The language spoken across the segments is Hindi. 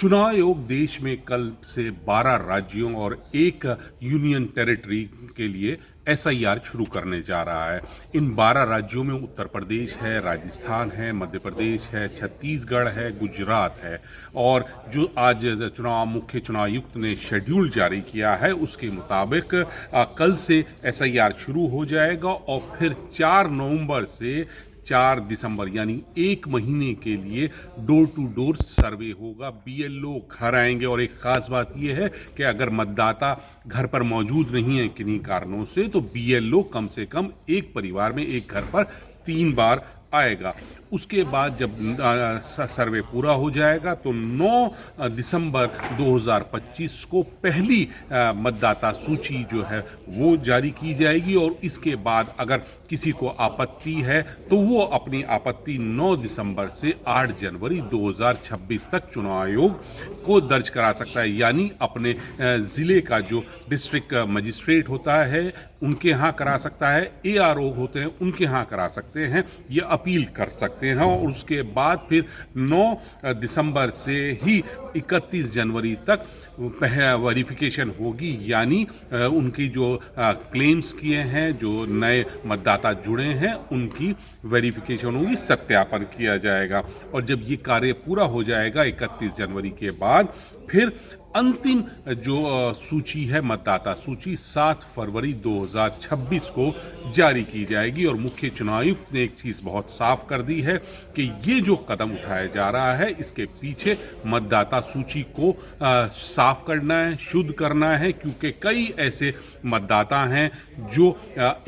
चुनाव आयोग देश में कल से 12 राज्यों और एक यूनियन टेरिटरी के लिए एसआईआर शुरू करने जा रहा है। इन 12 राज्यों में उत्तर प्रदेश है, राजस्थान है, मध्य प्रदेश है, छत्तीसगढ़ है, गुजरात है। और जो आज मुख्य चुनाव आयुक्त ने शेड्यूल जारी किया है उसके मुताबिक कल से एसआईआर शुरू हो जाएगा और फिर 4 नवंबर से 4 दिसंबर यानी 1 महीने के लिए डोर टू डोर सर्वे होगा। बीएलओ घर आएंगे और एक खास बात यह है कि अगर मतदाता घर पर मौजूद नहीं है किन्हीं कारणों से तो बीएलओ कम से कम एक परिवार में एक घर पर 3 बार आएगा। उसके बाद जब सर्वे पूरा हो जाएगा तो 9 दिसंबर 2025 को पहली मतदाता सूची जो है वो जारी की जाएगी और इसके बाद अगर किसी को आपत्ति है तो वो अपनी आपत्ति 9 दिसंबर से 8 जनवरी 2026 तक चुनाव आयोग को दर्ज करा सकता है। यानी अपने ज़िले का जो डिस्ट्रिक्ट मजिस्ट्रेट होता है उनके यहाँ करा सकता है, एआरओ होते हैं उनके यहाँ करा सकते हैं, ये अपील कर सकते हैं। और उसके बाद फिर 9 दिसंबर से ही 31 जनवरी तक वेरिफिकेशन होगी। यानी उनकी जो क्लेम्स किए हैं, जो नए मतदाता जुड़े हैं उनकी वेरिफिकेशन होगी, सत्यापन किया जाएगा। और जब ये कार्य पूरा हो जाएगा 31 जनवरी के बाद फिर अंतिम जो सूची है मतदाता सूची 7 फरवरी 2026 को जारी की जाएगी। और मुख्य चुनाव आयुक्त ने एक चीज़ बहुत साफ कर दी है कि ये जो कदम उठाया जा रहा है इसके पीछे मतदाता सूची को साफ करना है, शुद्ध करना है, क्योंकि कई ऐसे मतदाता हैं जो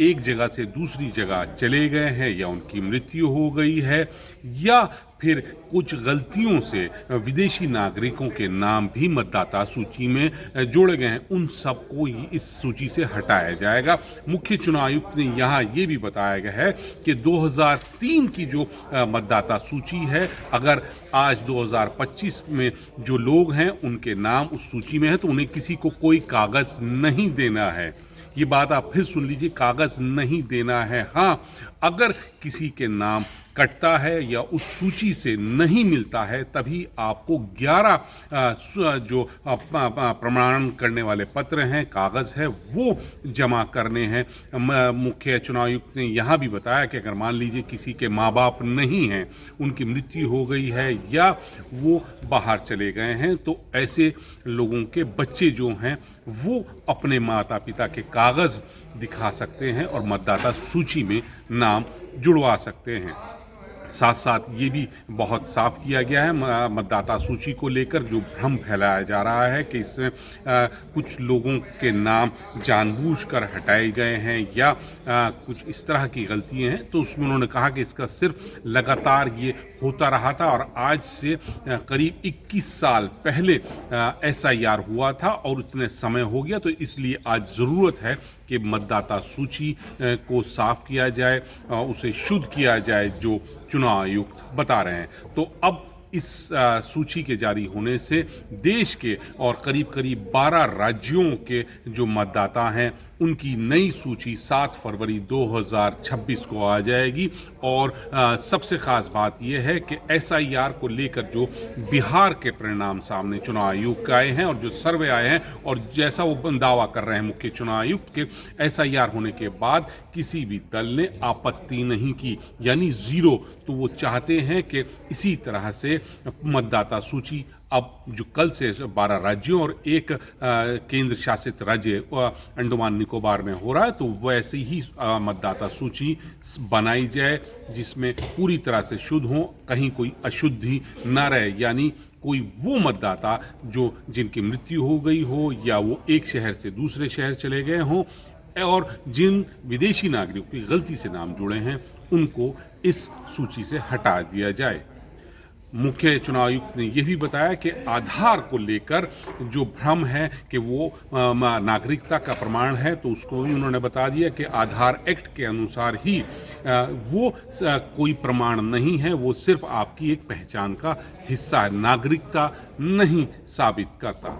एक जगह से दूसरी जगह चले गए हैं या उनकी मृत्यु हो गई है या फिर कुछ गलतियों से विदेशी नागरिकों के नाम भी मतदाता सूची में जोड़े गए हैं। उन सबको इस सूची से हटाया जाएगा। मुख्य चुनाव आयुक्त ने यहाँ ये भी बताया गया है कि 2003 की जो मतदाता सूची है, अगर आज 2025 में जो लोग हैं उनके नाम उस सूची में है तो उन्हें किसी को कोई कागज़ नहीं देना है। ये बात आप फिर सुन लीजिए, कागज़ नहीं देना है। हाँ, अगर किसी के नाम कटता है या उस सूची से नहीं मिलता है तभी आपको 11 जो प्रमाण करने वाले पत्र हैं, कागज़ है, वो जमा करने हैं। मुख्य चुनाव आयुक्त ने यहाँ भी बताया कि अगर मान लीजिए किसी के माँ बाप नहीं हैं, उनकी मृत्यु हो गई है या वो बाहर चले गए हैं तो ऐसे लोगों के बच्चे जो हैं वो अपने माता पिता के कागज़ दिखा सकते हैं और मतदाता सूची में नाम जुड़वा सकते हैं। साथ साथ ये भी बहुत साफ किया गया है मतदाता सूची को लेकर जो भ्रम फैलाया जा रहा है कि इसमें कुछ लोगों के नाम जानबूझकर हटाए गए हैं या कुछ इस तरह की गलतियां हैं, तो उसमें उन्होंने कहा कि इसका सिर्फ लगातार ये होता रहा था और आज से करीब 21 साल पहले एसआईआर हुआ था और उतने समय हो गया, तो इसलिए आज ज़रूरत है कि मतदाता सूची को साफ किया जाए, उसे शुद्ध किया जाए जो चुनाव आयुक्त बता रहे हैं। तो अब इस सूची के जारी होने से देश के और करीब करीब 12 राज्यों के जो मतदाता हैं उनकी नई सूची 7 फरवरी 2026 को आ जाएगी। और सबसे ख़ास बात यह है कि एसआईआर को लेकर जो बिहार के परिणाम सामने चुनाव आयोग के आए हैं और जो सर्वे आए हैं और जैसा वो दावा कर रहे हैं मुख्य चुनाव आयुक्त के, एसआईआर होने के बाद किसी भी दल ने आपत्ति नहीं की, यानी ज़ीरो। तो वो चाहते हैं कि इसी तरह से मतदाता सूची अब जो कल से 12 राज्यों और एक केंद्र शासित राज्य अंडमान निकोबार में हो रहा है, तो वैसे ही मतदाता सूची बनाई जाए जिसमें पूरी तरह से शुद्ध हो, कहीं कोई अशुद्धि ना रहे। यानी कोई वो मतदाता जो जिनकी मृत्यु हो गई हो या वो एक शहर से दूसरे शहर चले गए हों और जिन विदेशी नागरिकों की गलती से नाम जुड़े हैं उनको इस सूची से हटा दिया जाए। मुख्य चुनाव आयुक्त ने यह भी बताया कि आधार को लेकर जो भ्रम है कि वो नागरिकता का प्रमाण है, तो उसको भी उन्होंने बता दिया कि आधार एक्ट के अनुसार ही वो कोई प्रमाण नहीं है, वो सिर्फ आपकी एक पहचान का हिस्सा है, नागरिकता नहीं साबित करता।